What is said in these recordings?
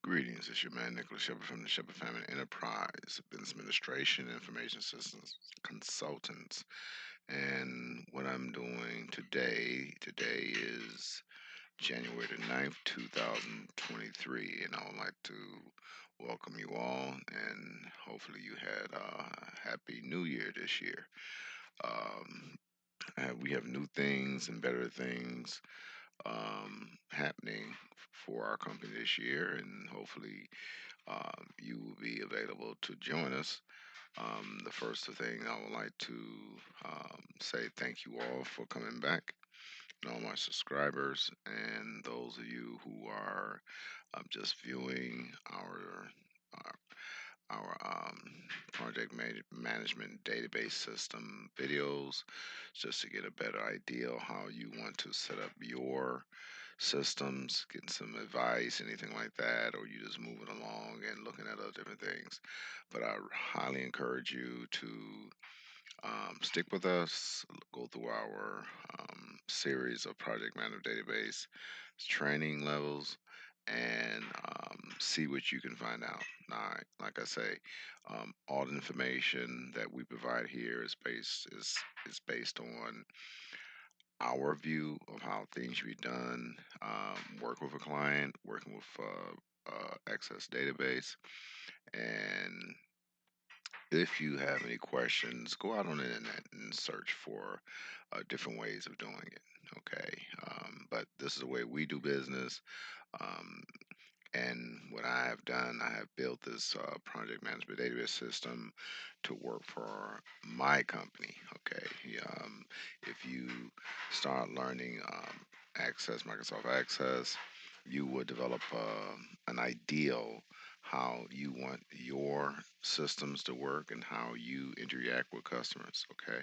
Greetings, it's your man Nicholas Shepherd from the Shepherd Family Enterprise, Business Administration, Information Systems Consultants. And what I'm doing today is January the 9th, 2023, and I would like to welcome you all and hopefully you had a happy new year this year. Um, we have new things and better things happening for our company this year, and hopefully you will be available to join us. The first thing I would like to say thank you all for coming back, and all my subscribers, and those of you who are just viewing our project management database system videos, just to get a better idea of how you want to set up your systems, getting some advice, anything like that, or you just moving along and looking at other different things. But I highly encourage you to stick with us, go through our series of project manager database training levels, and see what you can find out. Now, like I say, all the information that we provide here is based on our view of how things should be done, work with a client, working with Access database. And if you have any questions, go out on the internet and search for different ways of doing it. Okay. But this is the way we do business. Um, and what I have done, I have built this project management database system to work for my company. Okay. If you start learning Microsoft Access, you will develop an ideal how you want your systems to work and how you interact with customers. Okay.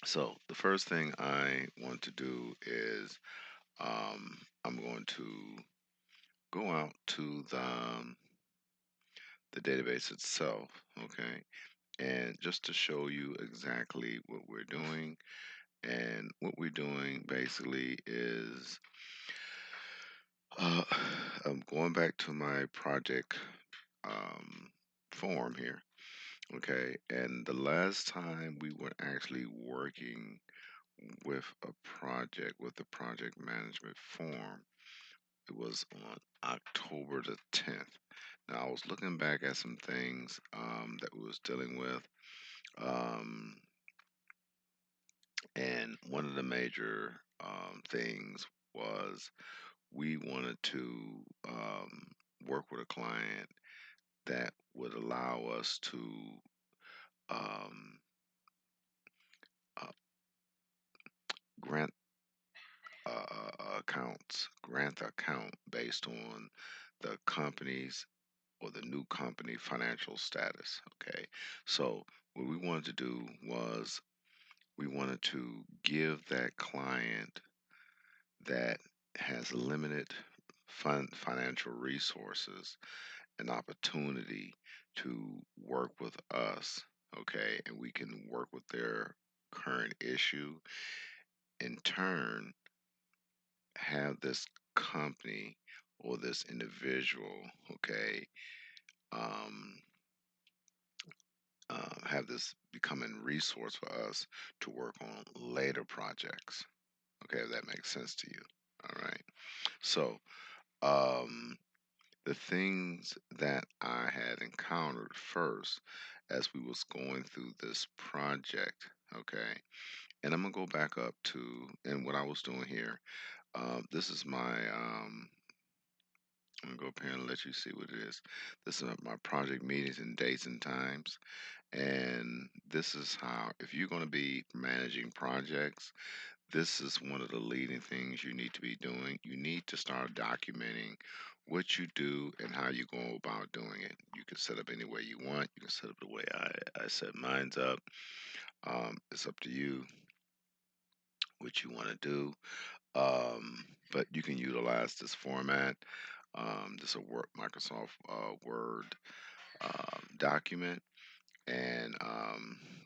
So the first thing I want to do is I'm going to go out to the database itself, okay, and just to show you exactly what we're doing. And what we're doing basically is uh, I'm going back to my project um, form here, okay, and the last time we were actually working with a project with the project management form, it was on October the 10th. Now, I was looking back at some things that we was dealing with, um, and one of the major things was we wanted to work with a client that would allow us to um, uh, grant grant the account based on the company's or the new company financial status. Okay, so what we wanted to do was we wanted to give that client that has limited financial resources an opportunity to work with us. Okay, and we can work with their current issue, in turn have this company or this individual, okay, um, have this becoming resource for us to work on later projects. Okay, if that makes sense to you. All right. So, um, the things that I had encountered first as we was going through this project, okay, and I'm gonna go back up to and what I was doing here. This is my I'm gonna go up here and let you see what it is. This is my project meetings and dates and times. And this is how, if you're going to be managing projects, this is one of the leading things you need to be doing. You need to start documenting what you do and how you go about doing it. You can set up any way you want. You can set up the way I set mine's up. It's up to you what you want to do. But you can utilize this format. This is a Microsoft Word document. And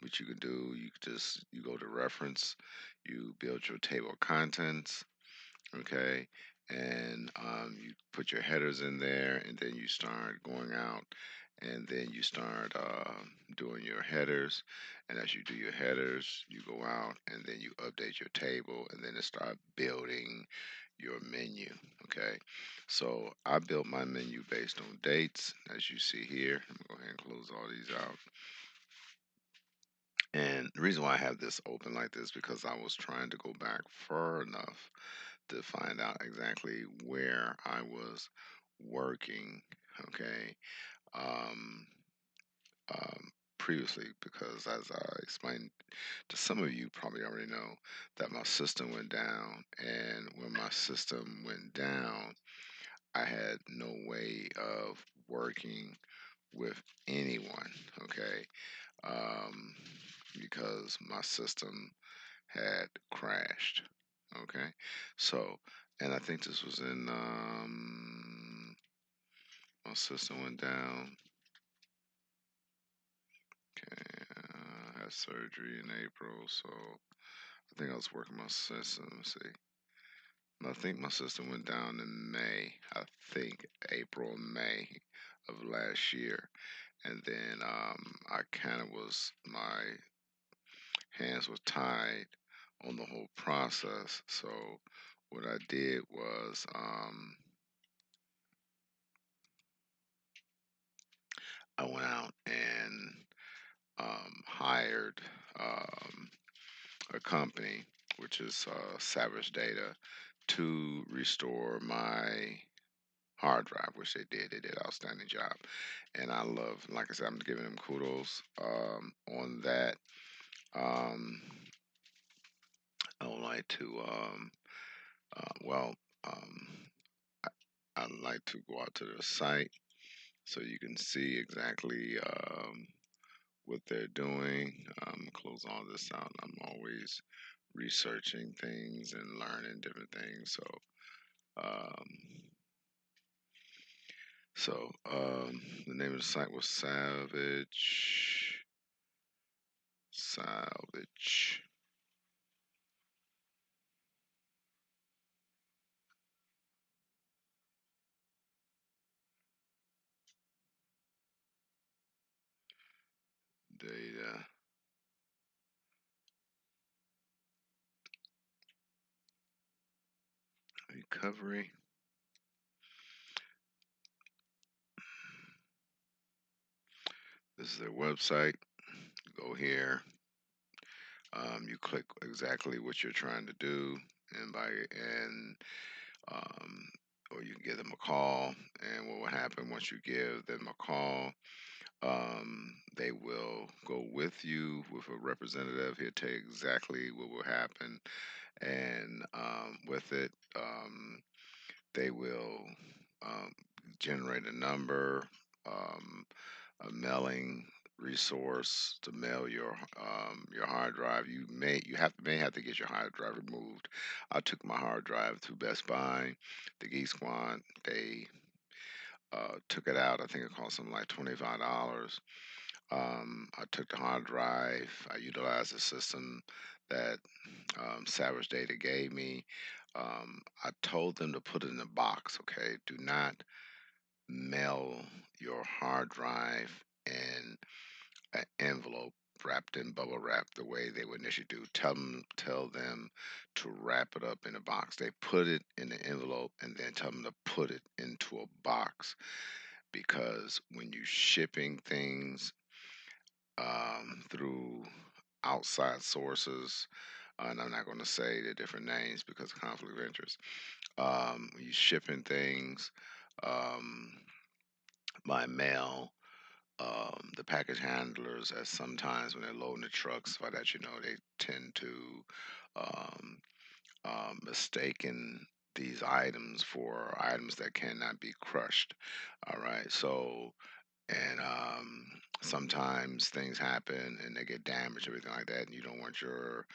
what you can do, you could just you go to reference, you build your table of contents, okay, and you put your headers in there, and then you start going out, and then you start doing your headers. And as you do your headers, you go out, and then you update your table, and then it start building your menu. Okay, so I built my menu based on dates, as you see here. I'm gonna go ahead and close all these out. And the reason why I have this open like this because I was trying to go back far enough to find out exactly where I was working. Okay, um, previously, because as I explained to some of you, probably already know that my system went down, and when my system went down, I had no way of working with anyone. Okay, um, because my system had crashed. Okay, so, and I think this was in my system went down. Okay, I had surgery in April, so I think I was working my system. Let's see, I think my system went down in May. I think April, May of last year, and then I kind of was my hands were tied on the whole process. So what I did was I went out and hired a company, which is Savage Data, to restore my hard drive, which they did. They did an outstanding job, and I love. Like I said, I'm giving them kudos on that. Um, I would like to, well, um, I'd like to go out to the site so you can see exactly what they're doing. Close all this out. I'm always researching things and learning different things. Um, the name of the site was Salvage Data Recovery. This is their website. Go here. You click exactly what you're trying to do, and um, or you can give them a call. And what will happen once you give them a call? They will go with you with a representative. He'll tell you exactly what will happen, and with it, they will um, generate a number, um, a mailing resource to mail your hard drive. May have to get your hard drive removed. I took my hard drive to Best Buy, the Geek Squad. They took it out. I think it cost them like $25. I took the hard drive. I utilized the system that Savage Data gave me. I told them to put it in a box. Okay, do not mail your hard drive in an envelope wrapped in bubble wrap the way they would initially do. Tell them to wrap it up in a box. They put it in the envelope and then tell them to put it into a box because when you shipping things through outside sources, and I'm not going to say the different names because of conflict of interest. When you shipping things um, by mail, the package handlers, as sometimes when they're loading the trucks, by that you know, they tend to um, mistaken these items for items that cannot be crushed. All right, so and sometimes things happen and they get damaged, everything like that, and you don't want your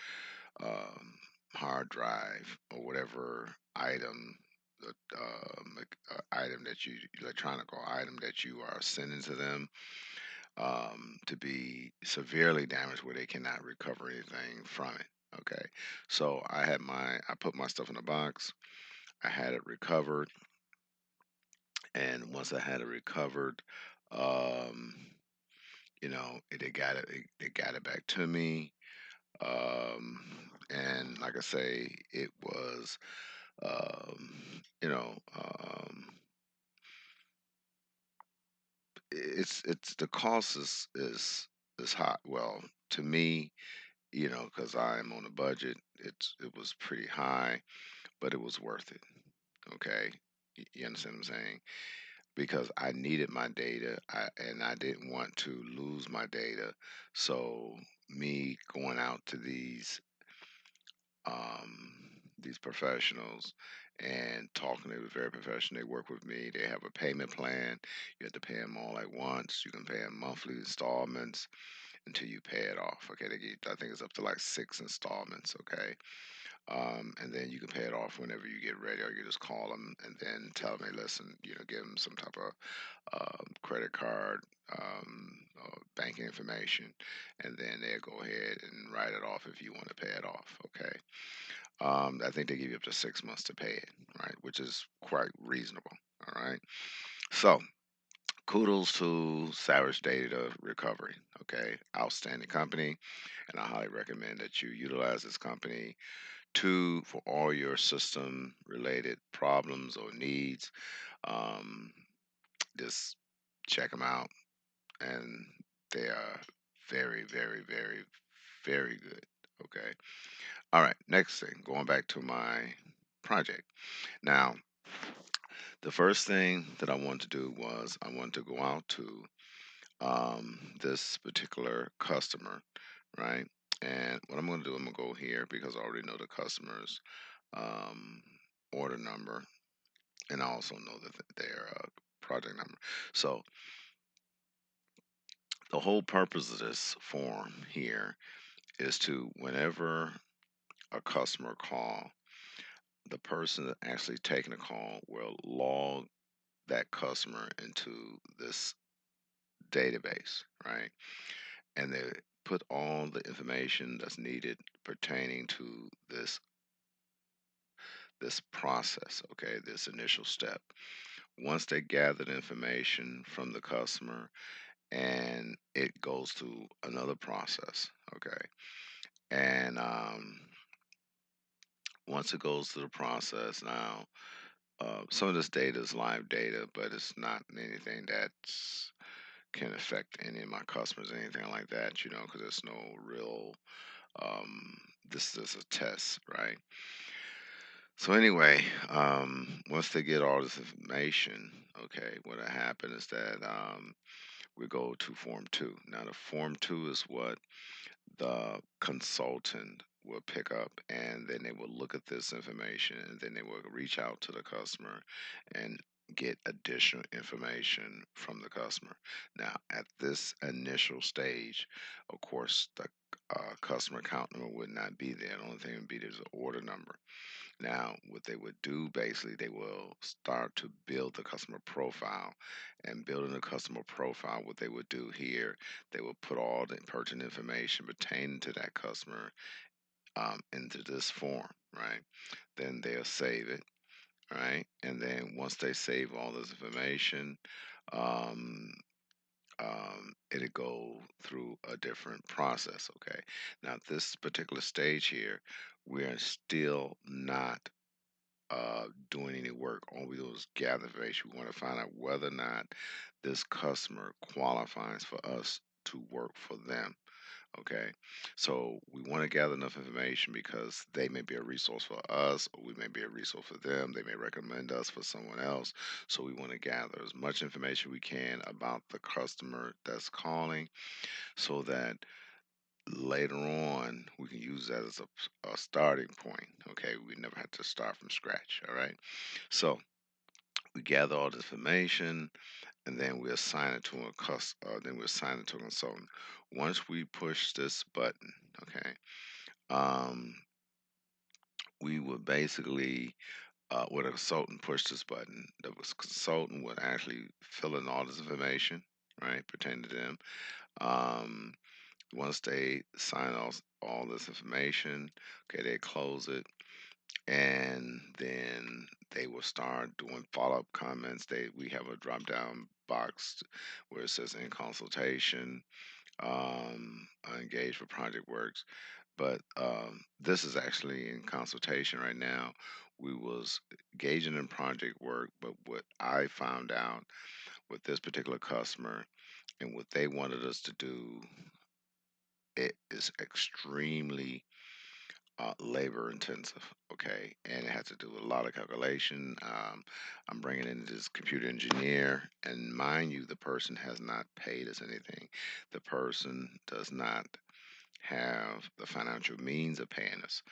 um, hard drive or whatever item, item that you electronic or item that you are sending to them to be severely damaged where they cannot recover anything from it. Okay, so I put my stuff in a box. I had it recovered. And once I had it recovered, um, they got they got it back to me. Um, and like I say, it was, um, you know, it's the cost is high. Well, to me, because I'm on a budget, it was pretty high, but it was worth it. Okay, you understand what I'm saying? Because I needed my data, and I didn't want to lose my data. So me going out to um, these professionals and talking, they were very professional. They work with me. They have a payment plan. You have to pay them all at once. You can pay them monthly installments until you pay it off. Okay, I think it's up to like 6 installments. Okay, and then you can pay it off whenever you get ready, or you just call them and then tell them, hey, listen, give them some type of credit card, banking information, and then they'll go ahead and write it off if you want to pay it off. Okay. I think they give you up to 6 months to pay it, right? Which is quite reasonable. All right. So kudos to Savage Data Recovery. Okay. Outstanding company. And I highly recommend that you utilize this company for all your system related problems or needs. Um, just check them out, and they are very, very, very, very good. Okay. All right. Next thing, going back to my project. Now, the first thing that I wanted to do was I wanted to go out to this particular customer, right? And what I'm going to do, I'm going to go here because I already know the customer's um, order number, and I also know that their project number. So the whole purpose of this form here is to, whenever a customer call, the person that actually taking the call will log that customer into this database, right? And they put all the information that's needed pertaining to this process, okay, this initial step. Once they gather the information from the customer, and it goes through another process, okay, and once it goes through the process now, some of this data is live data, but it's not anything that can affect any of my customers or anything like that, because there's no real, um, this is a test, right? So anyway, once they get all this information, okay, what will happen is that we go to Form 2. Now, the Form 2 is what the consultant will pick up, and then they will look at this information, and then they will reach out to the customer and get additional information from the customer. Now, at this initial stage, of course, the customer account number would not be there. The only thing would be there's an order number. Now, what they would do basically, they will start to build the customer profile. And building the customer profile, what they would do here, they will put all the pertinent information pertaining to that customer into this form, right? Then they'll save it, right? And then once they save all this information, um, it'll go through a different process, okay? Now, this particular stage here, we're still not doing any work. All we do is gather information. We want to find out whether or not this customer qualifies for us to work for them. Okay, so we want to gather enough information because they may be a resource for us, or we may be a resource for them. They may recommend us for someone else. So we want to gather as much information we can about the customer that's calling so that later on we can use that as a starting point. Okay, we never have to start from scratch. All right, so we gather all this information, and then we assign it to then we assign it to a consultant. Once we push this button, okay, um, we would basically when a consultant pushed this button, the consultant would actually fill in all this information, right, pertaining to them. um, Once they sign all this information, okay, they close it. and then they will start doing follow-up comments. We have a drop-down box where it says in consultation, engage for project works. But this is actually in consultation right now. We was engaging in project work, but what I found out with this particular customer and what they wanted us to do, it is extremely labor intensive, okay, and it has to do with a lot of calculation. I'm bringing in this computer engineer, and mind you, the person has not paid us anything. The person does not have the financial means of paying us,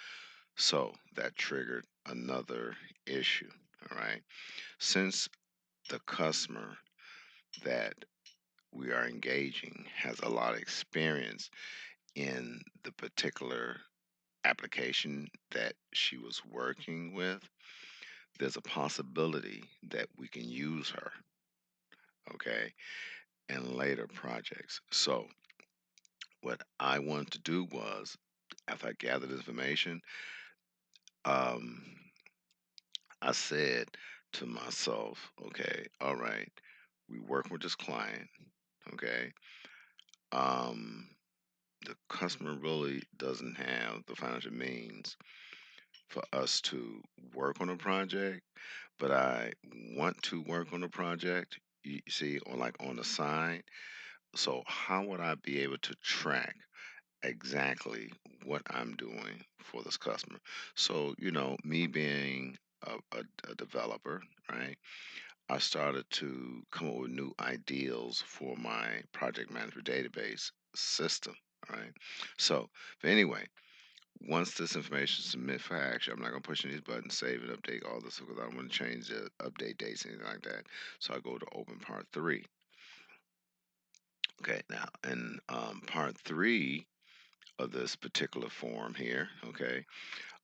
so that triggered another issue. All right, since the customer that we are engaging has a lot of experience in the particular application that she was working with, there's a possibility that we can use her, okay, in later projects. So, what I wanted to do was, after I gathered information, um, I said to myself, okay, all right, we work with this client, okay. Um, the customer really doesn't have the financial means for us to work on a project, but I want to work on a project, you see, or like on the side. So, how would I be able to track exactly what I'm doing for this customer? So, me being a developer, right? I started to come up with new ideals for my project management database system, right? So, but anyway, once this information is submitted for action, I'm not going to push any of these buttons, save and update all this because I don't want to change the update dates, anything like that. So I go to open part three. Okay, now in part three of this particular form here, okay,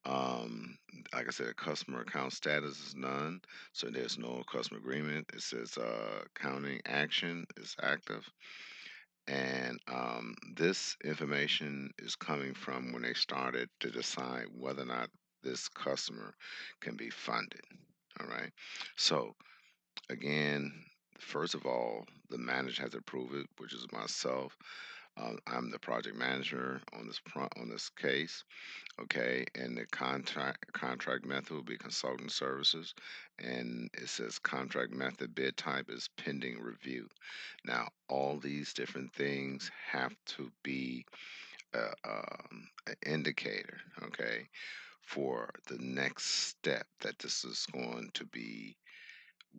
um, like I said, customer account status is none, so there's no customer agreement. It says accounting action is active. And this information is coming from when they started to decide whether or not this customer can be funded. All right. So, again, first of all, the manager has to approve it, which is myself. I'm the project manager on this case. Okay, and the contract method will be consulting services, and it says contract method bid type is pending review. Now, all these different things have to be an indicator, okay, for the next step that this is going to be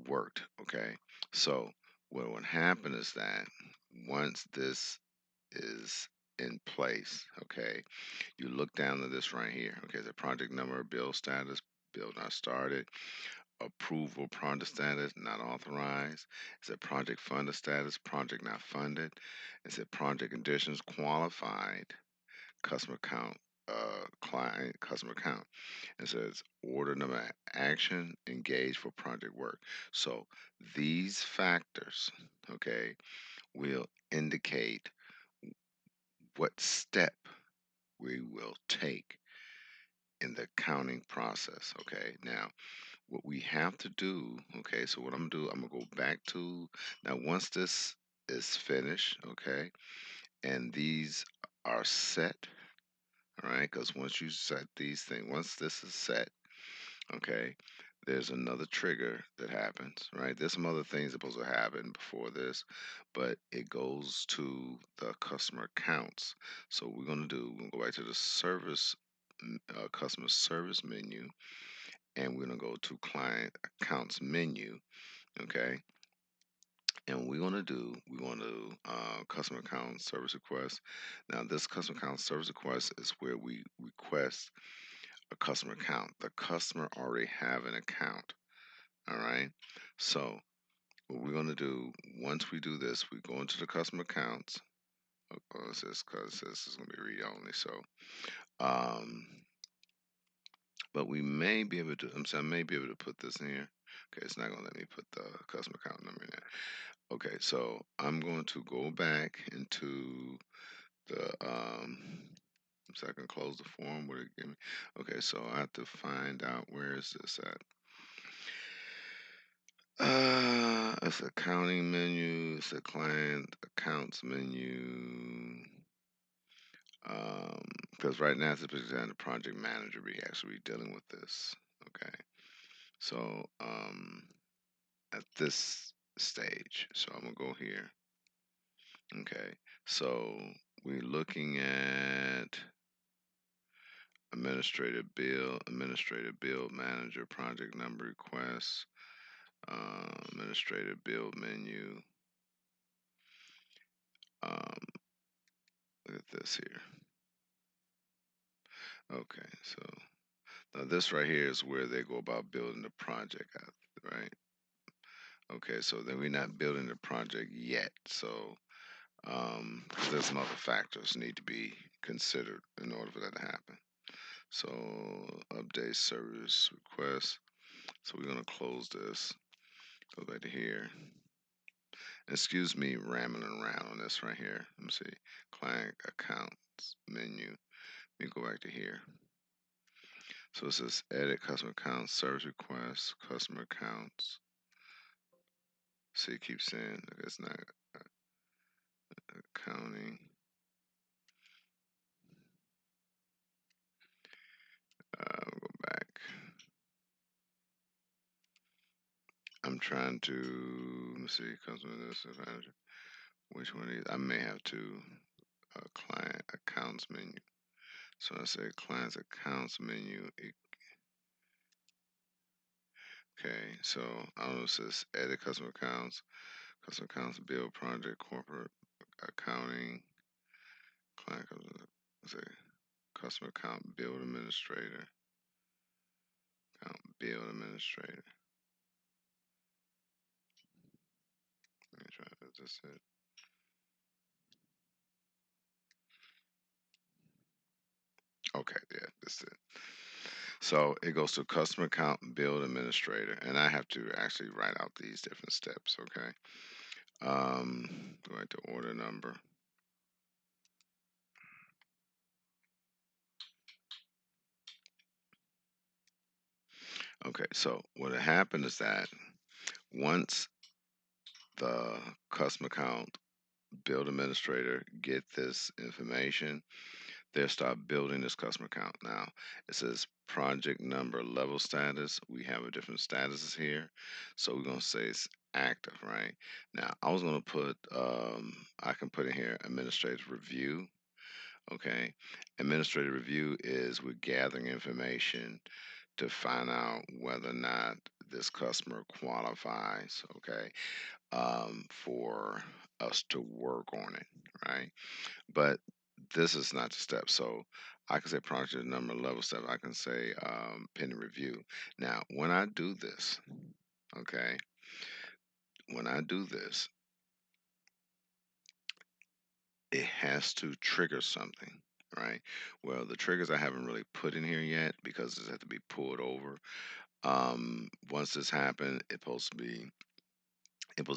worked, okay. So, what would happen is that once this is in place, okay, you look down to this right here. Okay, the project number, bill status, bill not started, approval project status, not authorized. Is it project funded status, project not funded? Is it project conditions qualified, customer count, client customer count? It says order number action, engage for project work. So these factors, okay, will indicate what step we will take in the counting process. Okay, now what we have to do, okay, so what I'm gonna do, I'm gonna go back to now once this is finished, okay, and these are set, all right, because once you set these things, once this is set, okay, there's another trigger that happens, right? There's some other things supposed to happen before this, but it goes to the customer accounts. So what we're we're gonna go back to the customer service menu, and we're gonna go to client accounts menu, okay. And what we're going to customer account service request. Now, this customer account service request is where we request a customer account. The customer already have an account. All right. So what we're going to do once we do this, we go into the customer accounts. Oh, it says because this is going to be read only. So, um, but we may be able to. I may be able to put this in here. Okay, it's not going to let me put the customer account number in there. Okay, so I'm going to go back into the So I can close the form. Would it give me? Okay, so I have to find out where is this at. It's accounting menu. It's a client accounts menu. Because right now it's a project manager. We actually dealing with this. Okay, so at this stage, so I'm gonna go here. Okay, so we're looking at administrative bill manager, project number requests, administrative bill menu. Um, Look at this here. Okay, so now this right here is where they go about building the project out, right? Okay, so then we're not building the project yet. So 'cause there's some other factors need to be considered in order for that to happen. So update service request. So we're gonna close this. Go back to here. Excuse me, rambling around on this right here. Let me see. Client accounts menu. Let me go back to here. So it says edit customer accounts, service requests, customer accounts. See, it keeps saying it's not accounting. We'll go back. I'm trying to let me see customer this manager. Which one is I may have to client accounts menu. So I say clients accounts menu. Okay, so I don't know. It says edit customer accounts, bill project, corporate accounting, client. Let's say customer account, bill administrator, account bill administrator. Let me try this. That's it. Okay, yeah, that's it. So it goes to customer account bill administrator, and I have to actually write out these different steps. Okay. Go back to order number. Okay, so what happened is that once the customer account build administrator get this information, they'll start building this customer account. Now it says project number level status. We have a different statuses here, so we're gonna say it's active, right? Now I was gonna put I can put in here administrative review. Okay, administrative review is we're gathering information to find out whether or not this customer qualifies. Okay, for us to work on it, right? But this is not the step. So I can say project number level step. I can say pending review. Now, when I do this, okay, when I do this, it has to trigger something, right? Well, the triggers I haven't really put in here yet because this has to be pulled over. Once this happened, it was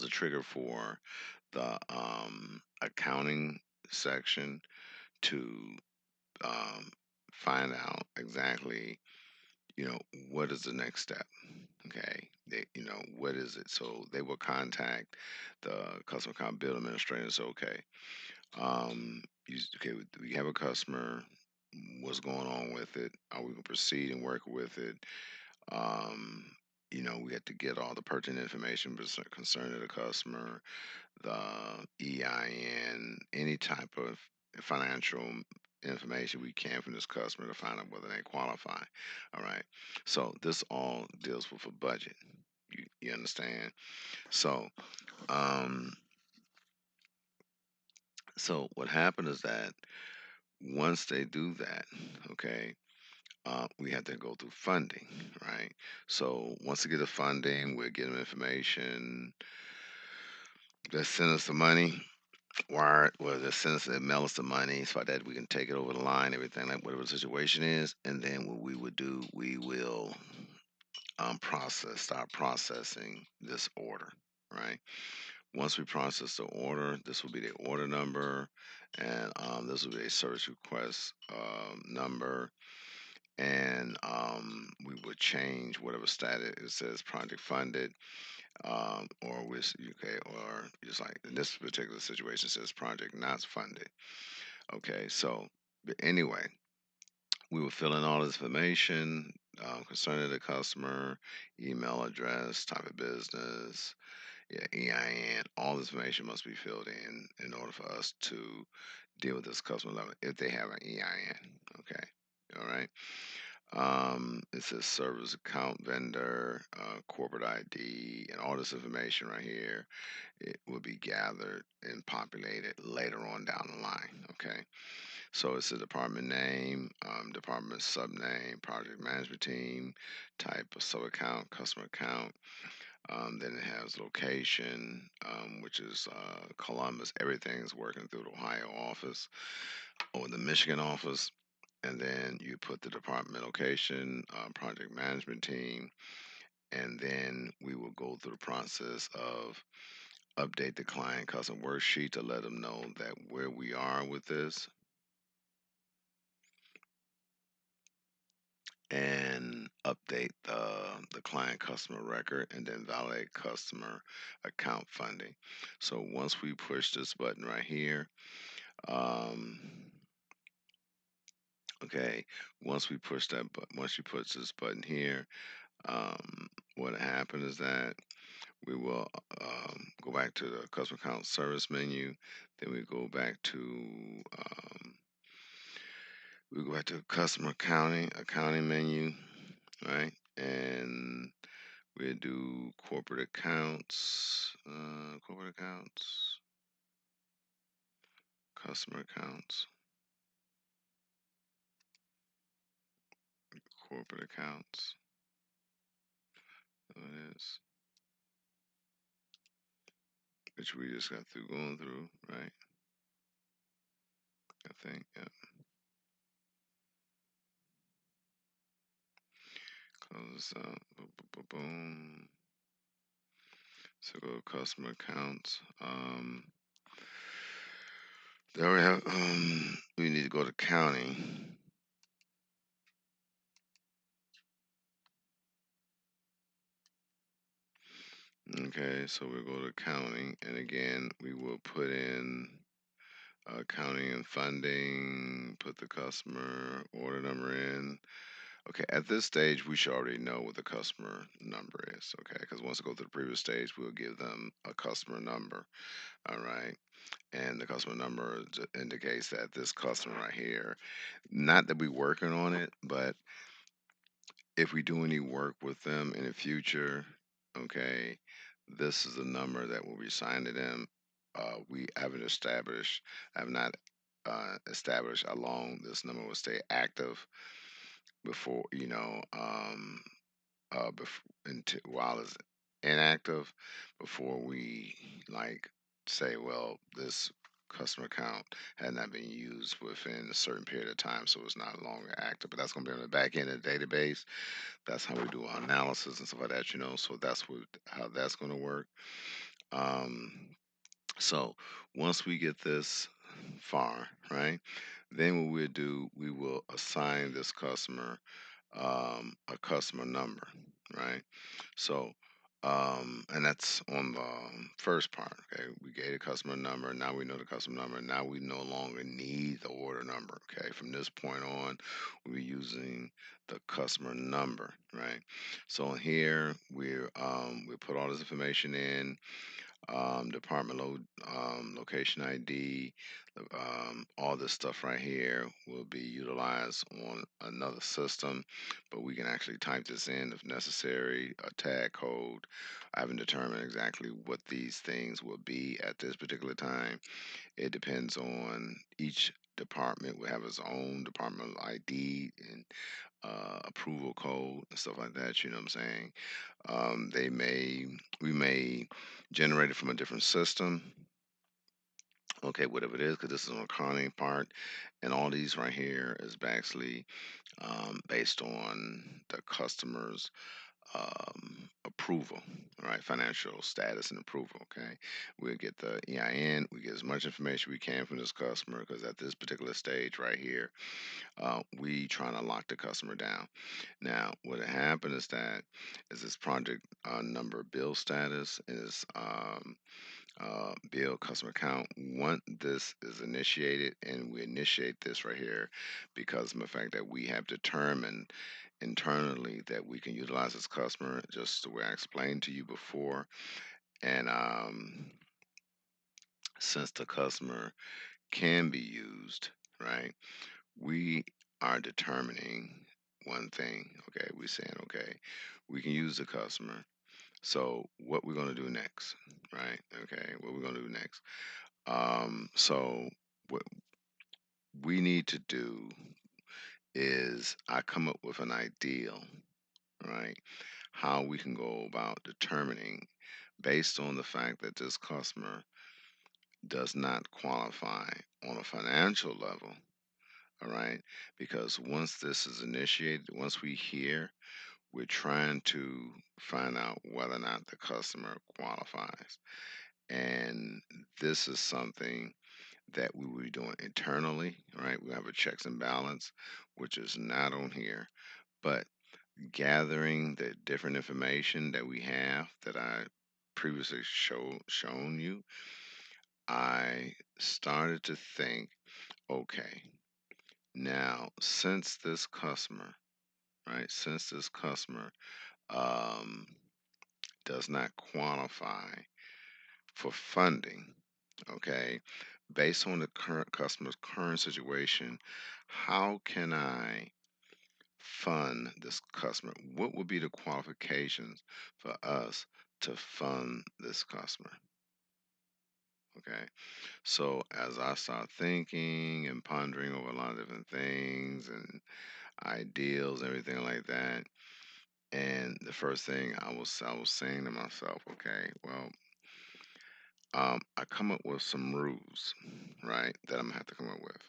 a trigger for the accounting section to um, find out exactly, you know, what is the next step. Okay, what is it? So they will contact the customer account bill administrator and say, okay, okay, we have a customer. What's going on with it? Are we gonna proceed and work with it? Um, we have to get all the pertinent information concerning the customer, the EIN, any type of financial information we can from this customer to find out whether they qualify. All right. So this all deals with a budget. You understand? So um, so what happened is that once they do that, okay, we have to go through funding, right? So once they get the funding, we'll get them information. They send us the money, wire it, well, they send us, they mail us the money so that we can take it over the line, everything like whatever the situation is, and then what we would do, we will start processing this order, right? Once we process the order, this will be the order number, and this will be a service request number, and we would change whatever status it says project funded, or with UK, or just like in this particular situation it says project not funded. Okay, so but anyway, we will fill in all this information concerning the customer, email address, type of business, yeah, EIN. All this information must be filled in order for us to deal with this customer level if they have an EIN. Okay, all right. It says service account vendor, corporate ID, and all this information right here. It will be gathered and populated later on down the line. Okay. So it's the department name, department subname, project management team, type of sub account, customer account. Then it has location, which is Columbus. Everything's working through the Ohio office or the Michigan office. And then you put the department location, project management team, and then we will go through the process of update the client custom worksheet to let them know that where we are with this, and update the client customer record, and then validate customer account funding. So once we push this button right here, um, okay, once you push this button here, what happened is that we will go back to the customer account service menu. Then we go back to customer accounting menu, right? And we do corporate accounts, customer accounts, corporate accounts. So it is, which we just got through going through, right? I think, yeah. Close this out. Boom, boom, boom, boom. So go to customer accounts. There we have. We need to go to county. Okay, so we'll go to county, and again, we will put in accounting and funding, put the customer order number in. Okay, at this stage, we should already know what the customer number is, okay? Because once we go to the previous stage, we'll give them a customer number, all right? And the customer number indicates that this customer right here, not that we're working on it, but if we do any work with them in the future, okay, this is the number that will be assigned to them. We haven't established, have not established how long this number will stay active before, while it's inactive, before we like say, well, this customer account had not been used within a certain period of time, so it's not longer active. But that's going to be on the back end of the database. That's how we do our analysis and stuff like that. So that's how that's going to work. Um, so once we get this far, right, then what we'll do, we will assign this customer a customer number, right? So, and that's on the first part. Okay, we gave the customer number. Now we know the customer number. Now we no longer need the order number. Okay, from this point on, we'll be using the customer number, right? So here we put all this information in, location ID, all this stuff right here will be utilized on another system, but we can actually type this in if necessary, a tag code. I haven't determined exactly what these things will be at this particular time. It depends on each department will have its own departmental ID and approval code and stuff like that. You know what I'm saying? We may generate it from a different system. Okay, whatever it is, because this is an accounting part, and all these right here is basically based on the customer's approval, all right, financial status and approval. Okay, we'll get the EIN, we get as much information we can from this customer because at this particular stage right here, we trying to lock the customer down. Now, what happened is that is this project number bill status is bill customer account. Once this is initiated, and we initiate this right here because of the fact that we have determined internally that we can utilize this customer just the way I explained to you before. And since the customer can be used, right, we are determining one thing. Okay, we're saying, okay, we can use the customer. So what we're going to do next, right? Okay, what we're going to do next. So what we need to do is I come up with an ideal, right? How we can go about determining based on the fact that this customer does not qualify on a financial level, all right? Because once this is initiated, once we hear, we're trying to find out whether or not the customer qualifies. And this is something that we will be doing internally, right? We have a checks and balance, which is not on here, but gathering the different information that we have that I previously shown you, I started to think, okay, now since this customer, right, since this customer um, does not qualify for funding, okay, based on the current customer's current situation, how can I fund this customer? What would be the qualifications for us to fund this customer? Okay, so as I start thinking and pondering over a lot of different things and ideals and everything like that, and the first thing I was saying to myself, okay, well, I come up with some rules, right, that I'm gonna have to come up with.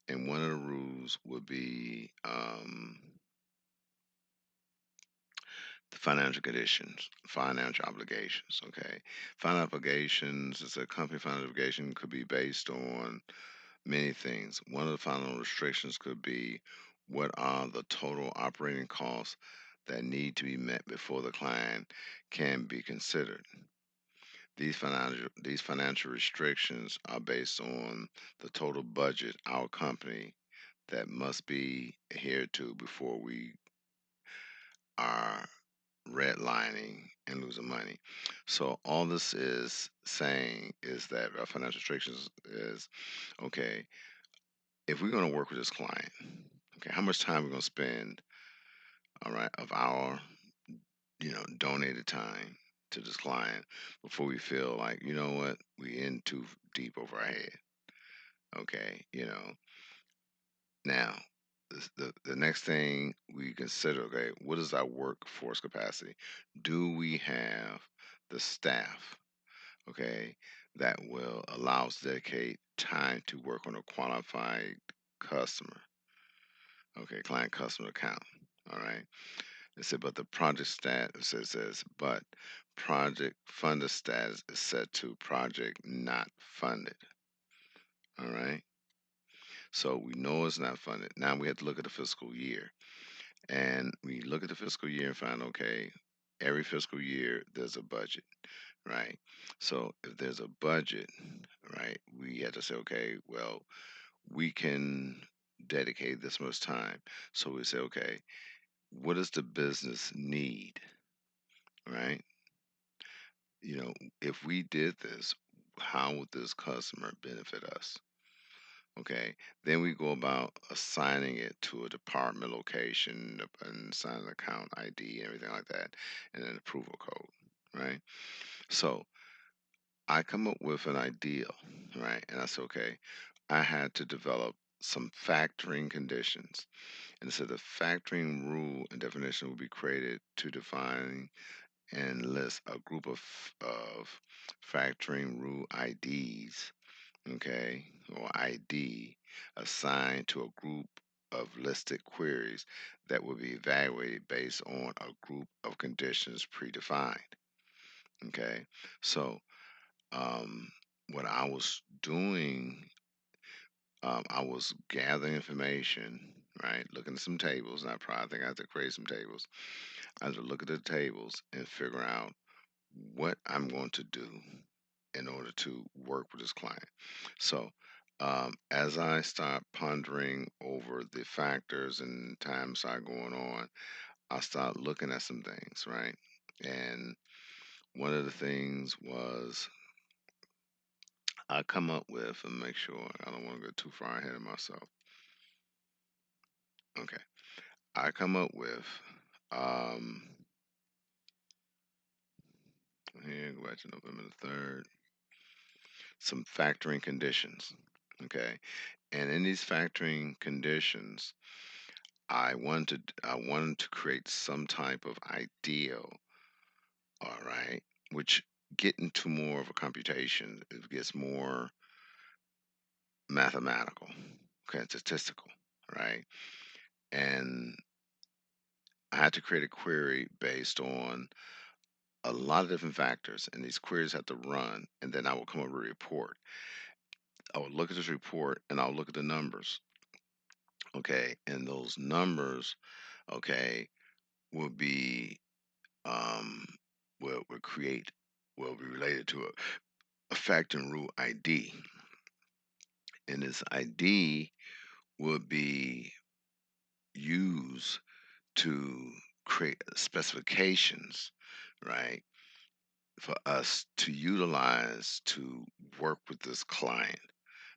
And one of the rules would be the financial conditions, financial obligations. Okay, financial obligations is a company financial obligation could be based on many things. One of the final restrictions could be what are the total operating costs that need to be met before the client can be considered. These financial restrictions are based on the total budget our company that must be adhered to before we are redlining and losing money. So all this is saying is that financial restrictions is okay. If we're going to work with this client, okay, how much time we're going to spend, all right, of our donated time to this client before we feel like what we in too deep over our head. Okay, now, the next thing we consider, okay, what is our workforce capacity? Do we have the staff, okay, that will allow us to dedicate time to work on a qualified customer, okay, client customer account, all right? It said, but the project status says, but project funder status is set to project not funded, all right? So we know it's not funded. Now we have to look at the fiscal year. And we look at the fiscal year and find, okay, every fiscal year there's a budget, right? So if there's a budget, right, we have to say, okay, well, we can dedicate this much time. So we say, okay, what does the business need, right? If we did this, how would this customer benefit us? Okay, then we go about assigning it to a department location and assign an account ID and everything like that, and an approval code, right? So I come up with an ideal, right? And I say, okay, I had to develop some factoring conditions. And so the factoring rule and definition will be created to define and list a group of factoring rule IDs, okay, or ID assigned to a group of listed queries that will be evaluated based on a group of conditions predefined. Okay, so um, what I was doing, I was gathering information, right? Looking at some tables, and I probably think I have to create some tables. I have to look at the tables and figure out what I'm going to do in order to work with this client. So, as I start pondering over the factors and time start going on, I start looking at some things, right? And one of the things was I come up with, and make sure I don't want to go too far ahead of myself. Okay, I come up with um, here, go back to November the 3rd, some factoring conditions. Okay, and in these factoring conditions, I wanted to create some type of ideal, all right, which get into more of a computation. It gets more mathematical, okay, statistical, right? And I had to create a query based on a lot of different factors, and these queries have to run, and then I will come up with a report. I will look at this report and I'll look at the numbers, okay, and those numbers, okay, will be um, will create will be related to a factoring rule ID, and this ID will be used to create specifications, right, for us to utilize to work with this client,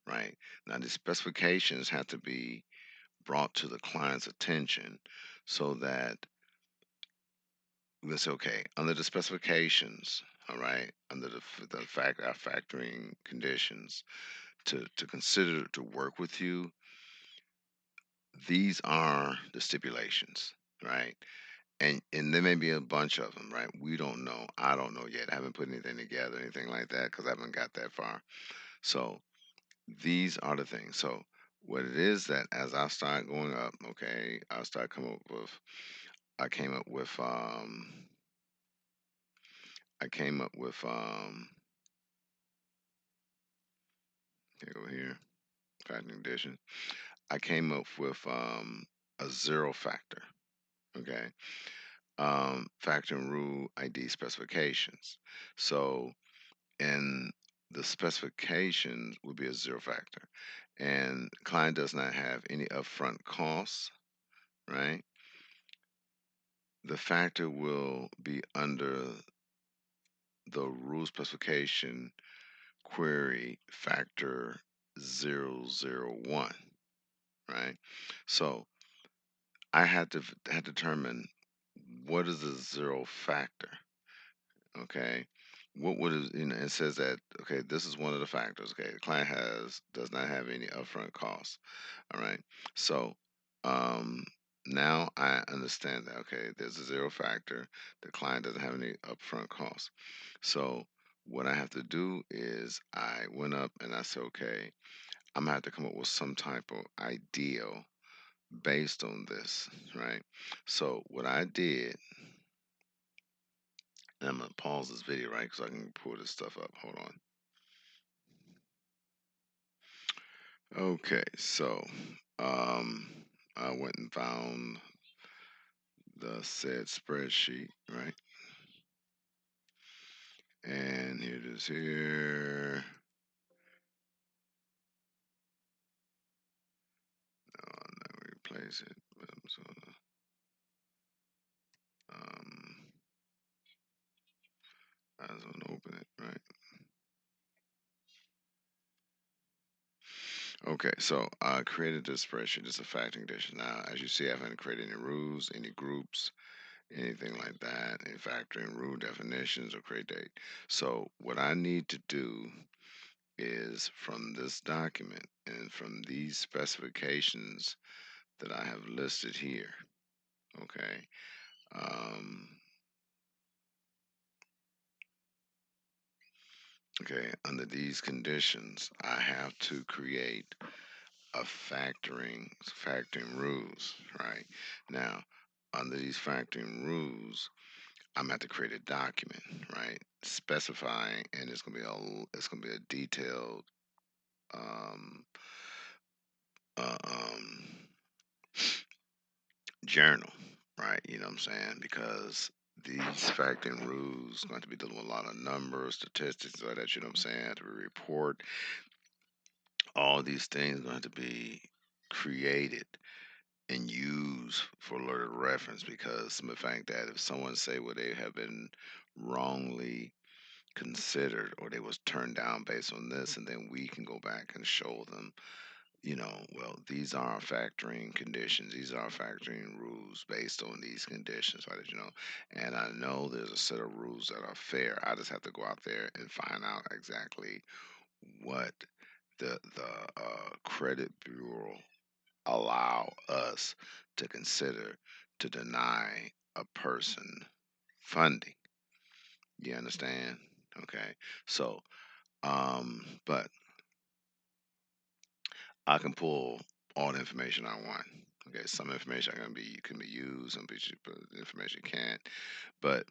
right? Now, the specifications have to be brought to the client's attention so that we say, okay, under the specifications, all right, under our factoring conditions, to consider to work with you, these are the stipulations, right? And there may be a bunch of them, right? We don't know. I don't know yet. I haven't put anything together, anything like that, because I haven't got that far. So these are the things. So what it is that as I start going up, okay, I start coming up with. I came up with. I came up with. Okay, go here. Factoring condition. I came up with a zero factor. Okay. Factoring rule ID specifications. So in the specifications would be a zero factor, and client does not have any upfront costs, right? The factor will be under the rule specification query factor 001, right? So I had to determine what is the zero factor. Okay, what would it, it says that, okay, this is one of the factors. Okay, the client does not have any upfront costs. All right, so um now I understand that, okay, there's a zero factor, the client doesn't have any upfront costs. So what I have to do is I went up and I said, okay, I'm gonna have to come up with some type of ideal based on this, right? So what I did, and I'm gonna pause this video, right, so I can pull this stuff up. Hold on. Okay, so I went and found the said spreadsheet, right? And here it is here. Now we replace it. So, um, I just want to open it, right? Okay, so I created this spreadsheet. It's a factoring condition. Now, as you see, I haven't created any rules, any groups, anything like that, any factoring rule definitions or create date. So what I need to do is from this document and from these specifications that I have listed here, okay, um, okay, under these conditions, I have to create of factoring rules, right? Now, under these factoring rules, I'm gonna have to create a document, right? Specifying, and it's gonna be a detailed um, uh, um, journal, right? You know what I'm saying? Because these factoring rules going to be dealing with a lot of numbers, statistics, all that. You know what I'm saying? To report all these things going to be created and used for alerted reference because some of the fact that if someone say well they have been wrongly considered or they was turned down based on this and then we can go back and show them well these are our factoring conditions, these are our factoring rules based on these conditions, right? And I know there's a set of rules that are fair. I just have to go out there and find out exactly what the credit bureau allow us to consider to deny a person funding. You understand? Okay. So, but I can pull all the information I want. Okay, some information can be used, information can't. But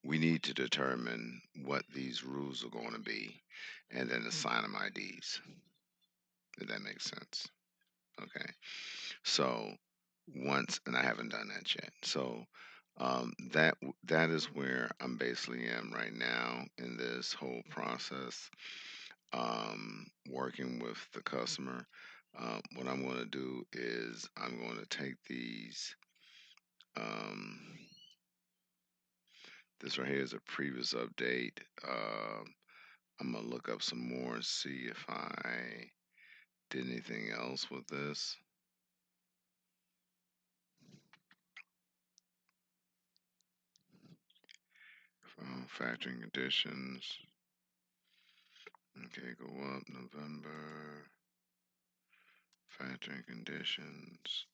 we need to determine what these rules are going to be, and then assign them IDs. If that makes sense. Okay. So and I haven't done that yet. So that is where I'm basically am right now in this whole process, working with the customer. What I'm going to do is I'm going to take um, this right here is a previous update. I'm going to look up some more and see if I did anything else with this. Factoring conditions. Okay, go up November. Factoring conditions.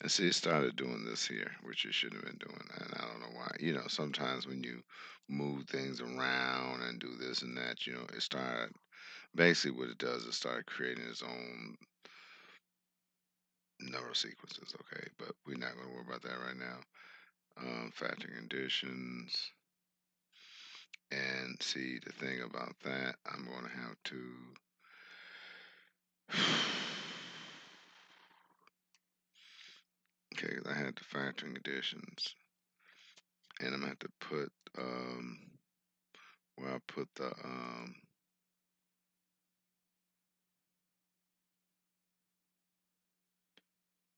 And see, it started doing this here, which it shouldn't have been doing. And I don't know why. Sometimes when you move things around and do this and that, it started, basically what it does is start creating its own number sequences, okay? But we're not going to worry about that right now. Factoring conditions. And see, the thing about that, I'm going to have to okay, I had the factoring conditions, and I'm gonna have to put where I put the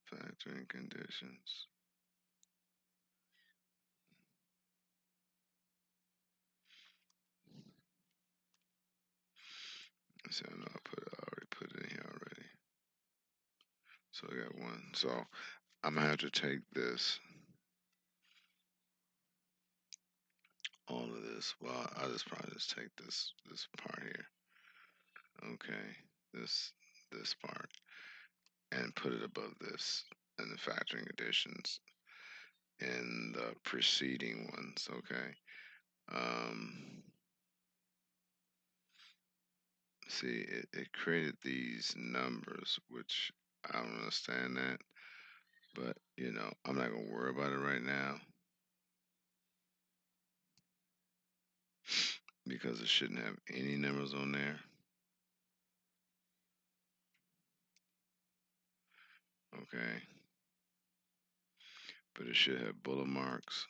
factoring conditions. So I know I already put it in here already. So I got one. So I'm gonna have to take this, all of this. Well, I'll just probably just take this part here. Okay, this part, and put it above this in the factoring conditions in the preceding ones. Okay. Um, See, it created these numbers, which I don't understand that, but I'm not gonna worry about it right now because it shouldn't have any numbers on there. Okay, but it should have bullet marks,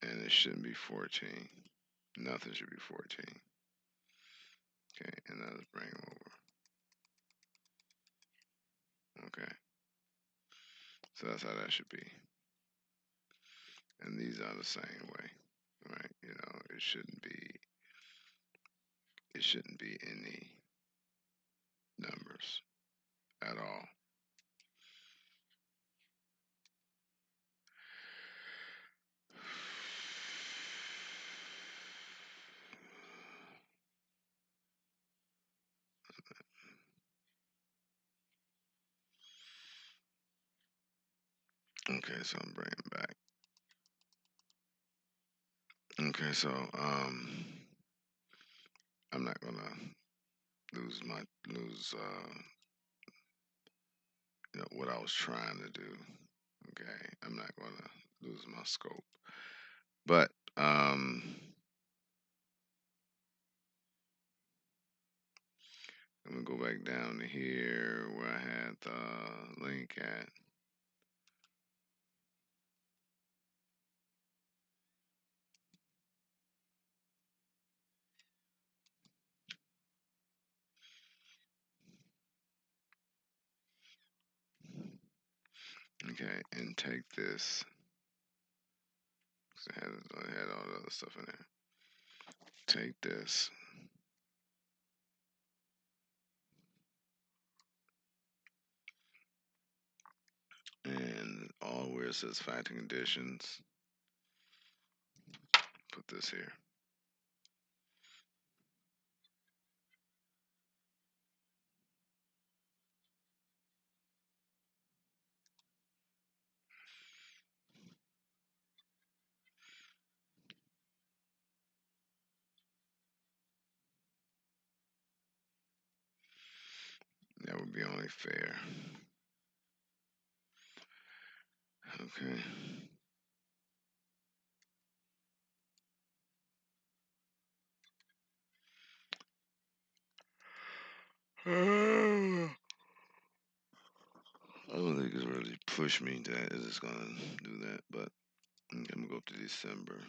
and it shouldn't be 14. Nothing should be 14. Okay, and I'll just bring them over. Okay, so that's how that should be. And these are the same way, right? It shouldn't be any numbers at all. Okay, so I'm bringing back. Okay, so I'm not gonna. lose what I was trying to do. Okay, I'm not gonna lose my scope. But I'm gonna go back down to here where I had the link at. Okay, and take this. 'Cause it had all the other stuff in there. Take this. And all where it says factor conditions, put this here. That would be only fair. Okay. I don't think it's really pushed me that it's just gonna do that, but I'm gonna go up to December.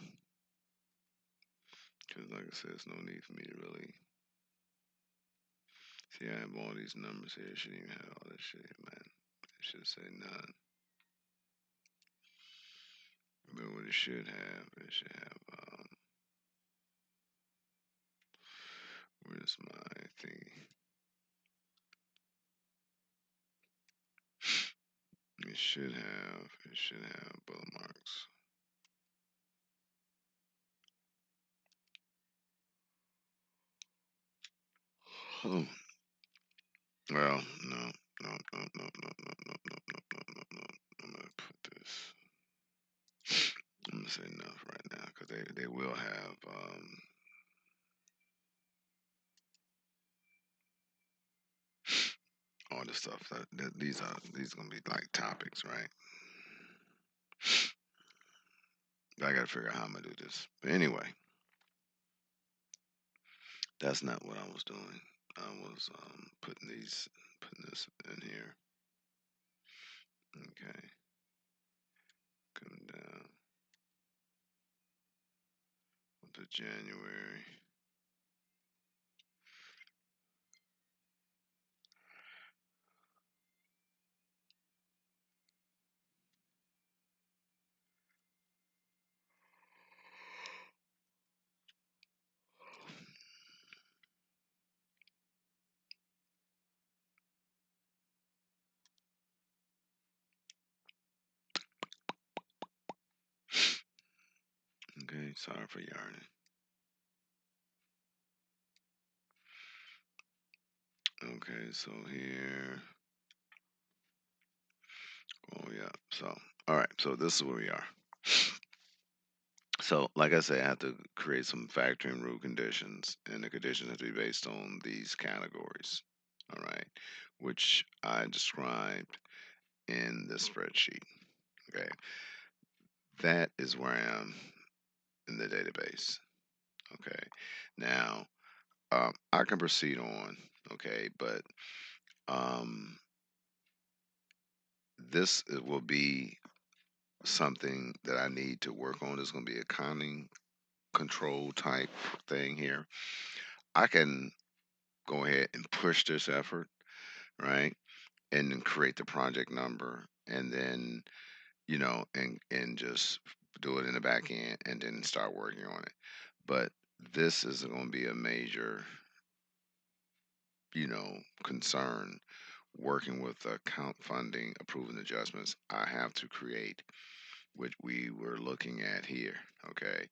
Because, like I said, there's no need for me to really. See, I have all these numbers here. It shouldn't even have all this shit, man. It should say none. But what it should have, where's my thingy? It should have bullet marks. Oh, well, no, no, no, no, no, no, no, no, no, no, no, no. I'm gonna put this. I'm gonna say enough right now because they will have all the stuff that these gonna be like topics, right? But I gotta figure out how I'm gonna do this. But anyway, that's not what I was doing. I was putting this in here. Okay, come down to January. Okay, sorry for yarning. Okay, so here. Oh yeah. So all right. So this is where we are. So, like I say, I have to create some factoring rule conditions, and the conditions have to be based on these categories. All right, which I described in the spreadsheet. Okay, that is where I am in the database. Okay, now I can proceed on. Okay, but um, this will be something that I need to work on. It's going to be accounting control type thing here. I can go ahead and push this effort, right? And then create the project number and then, and just do it in the back end and then start working on it. But this is going to be a major, concern working with account funding, approving adjustments. I have to create, which we were looking at here, okay?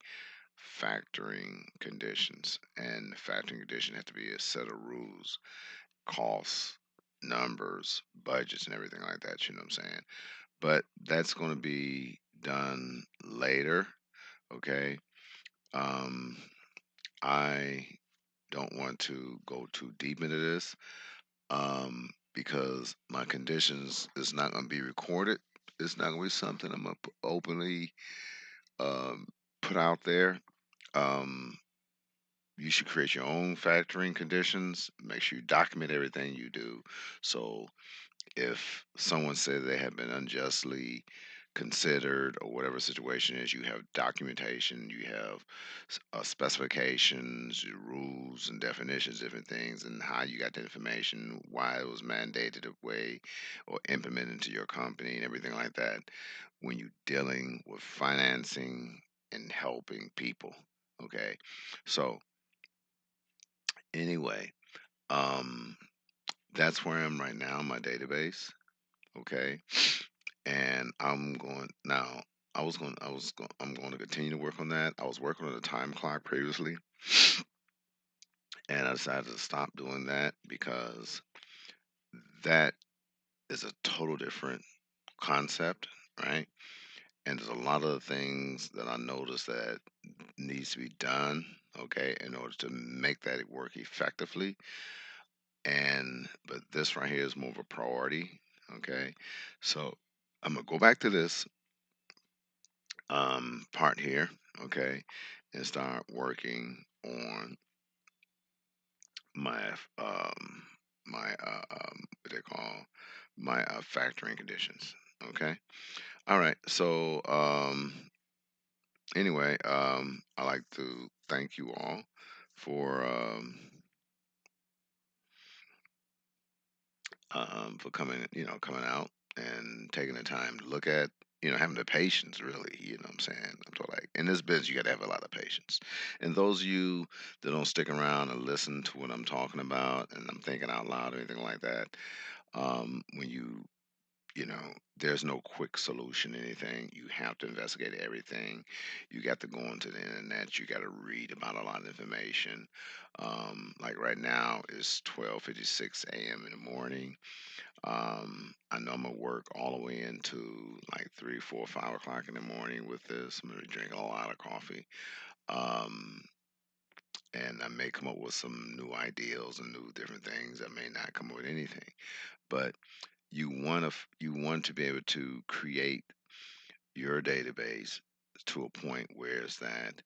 Factoring conditions. And the factoring condition has to be a set of rules, costs, numbers, budgets, and everything like that. You know what I'm saying? But that's going to be done later. Okay. Um, I don't want to go too deep into this, because my conditions is not going to be recorded. It's not going to be something I'm going to openly um, put out there. Um, you should create your own factoring conditions. Make sure you document everything you do. So if someone said they have been unjustly considered or whatever situation is, you have documentation, you have specifications, your rules and definitions, different things, and how you got the information, why it was mandated a way or implemented into your company, and everything like that. When you're dealing with financing and helping people, okay. So anyway, um, that's where I am right now in my database. Okay, and I'm going now. I'm going to continue to work on that. I was working on a time clock previously, and I decided to stop doing that because that is a total different concept, right? And there's a lot of things that I noticed that needs to be done, okay, in order to make that work effectively. And but this right here is more of a priority, okay. So I'm gonna go back to this part here, okay, and start working on my what they call my factoring conditions. Okay. All right. So anyway, I like to thank you all for coming, coming out and taking the time to look at, having the patience, really, what I'm saying? I'm talking like in this business, you got to have a lot of patience. And those of you that don't stick around and listen to what I'm talking about and I'm thinking out loud or anything like that, when you know, there's no quick solution to anything. You have to investigate everything. You got to go onto the internet. You got to read about a lot of information. Like right now, it's 12:56 a.m. in the morning. I know I'm gonna work all the way into like 3, 4, 5 o'clock in the morning with this. I'm gonna be drinking a lot of coffee, um, and I may come up with some new ideas and new different things. I may not come up with anything, but you want to be able to create your database to a point where it's that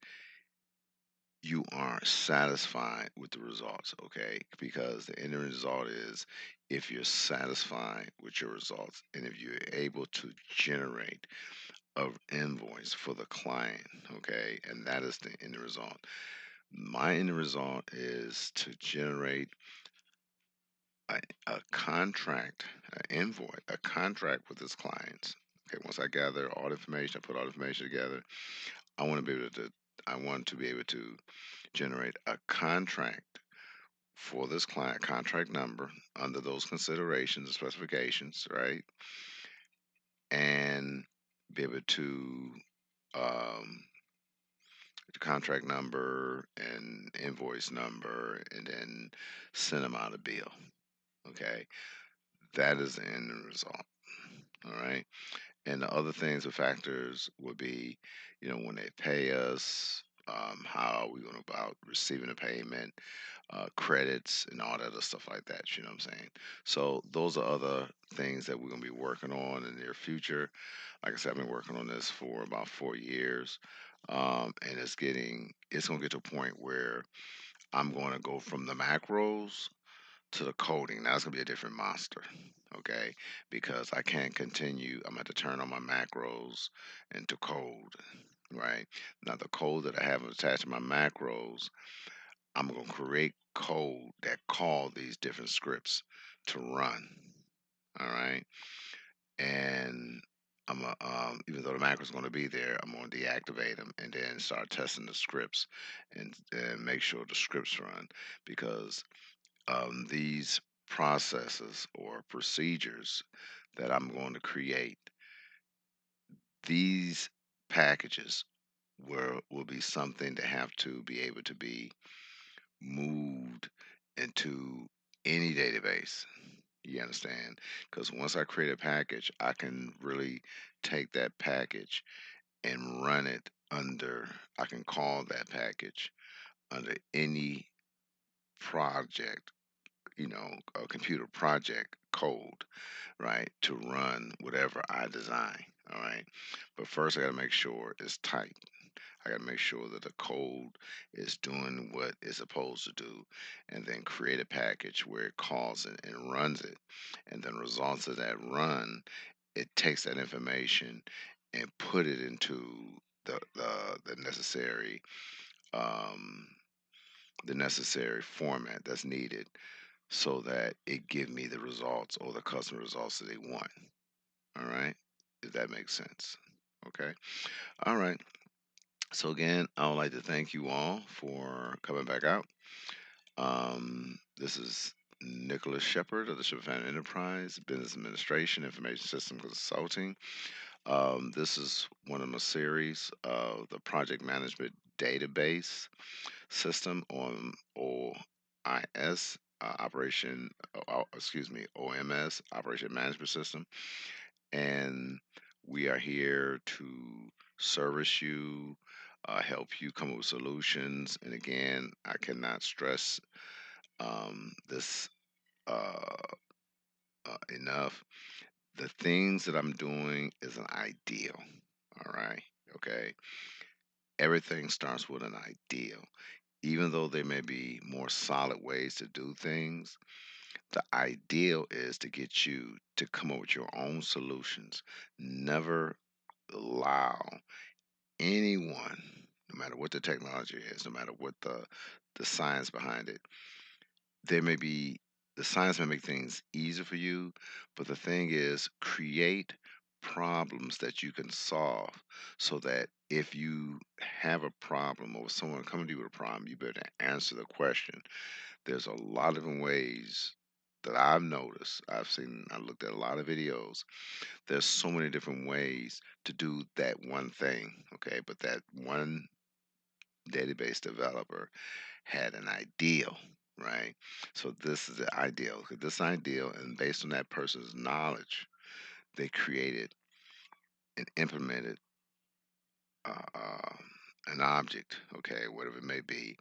you are satisfied with the results, okay? Because the end result is if you're satisfied with your results and if you're able to generate an invoice for the client, okay, and that is the end result. My end result is to generate a, a contract, an invoice, a contract with his clients. Okay, once I gather all the information, I put all the information together. I want to be able to. I want to be able to generate a contract for this client, contract number under those considerations and specifications, right? And be able to um, the contract number and invoice number, and then send them out a bill. Okay, that is the end result. All right. And the other things or factors would be, when they pay us, how are we going about receiving a payment, credits, and all that other stuff like that. You know what I'm saying? So those are other things that we're going to be working on in the near future. Like I said, I've been working on this for about 4 years, and it's going to get to a point where I'm going to go from the macros to the coding. Now it's gonna be a different monster, okay? Because I can't continue. I'm gonna have to turn on my macros into code, right? Now the code that I have attached to my macros, I'm gonna create code that call these different scripts to run. All right, and even though the macro is going to be there, I'm going to deactivate them and then start testing the scripts and make sure the scripts run because these processes or procedures that I'm going to create, these packages will be something that have to be able to be moved into any database. You understand? Because once I create a package, I can really take that package and run it under, I can call that package under any project, a computer project code, right, to run whatever I design. All right. But first, I got to make sure it's tight. I got to make sure that the code is doing what it's supposed to do, and then create a package where it calls it and runs it. And then results of that run, it takes that information and put it into the necessary um, the necessary format that's needed so that it give me the results or the customer results that they want. All right, if that makes sense. Okay. All right. So again, I would like to thank you all for coming back out. This is Nicholas Shepherd of the Shepherd Family Enterprise, Business Administration, Information System Consulting. This is one of my series of the Project Management Database System on OIS, Operation, excuse me, OMS, Operation Management System. And we are here to service you, help you come up with solutions. And again, I cannot stress this uh, enough. The things that I'm doing is an ideal. All right. Okay. Everything starts with an ideal. Even though there may be more solid ways to do things, the ideal is to get you to come up with your own solutions. Never allow anyone, no matter what the technology is, no matter what the science behind it, there may be the science may make things easier for you, but the thing is create problems that you can solve so that if you have a problem or someone coming to you with a problem, you better answer the question. There's a lot of different ways that I've noticed. I looked at a lot of videos. There's so many different ways to do that one thing, okay? But that one database developer had an ideal, right? So this is the ideal. This ideal, and based on that person's knowledge, they created and implemented uh, uh, an object, okay, whatever it may be,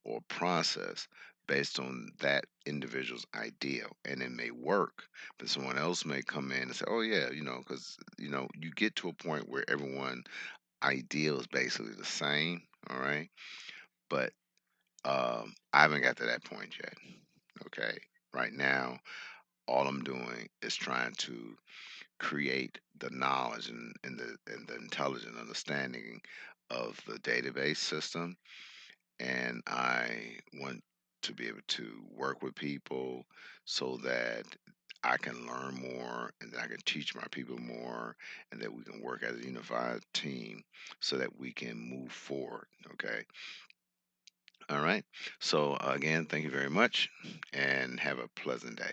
or process based on that individual's ideal. And it may work, but someone else may come in and say, oh, yeah, because, you get to a point where everyone ideal is basically the same, all right? But I haven't got to that point yet, okay? Right now, all I'm doing is trying to create the knowledge and the intelligent understanding of the database system, and I want to be able to work with people so that I can learn more and that I can teach my people more and that we can work as a unified team so that we can move forward. Okay. All right. So, again, thank you very much and have a pleasant day.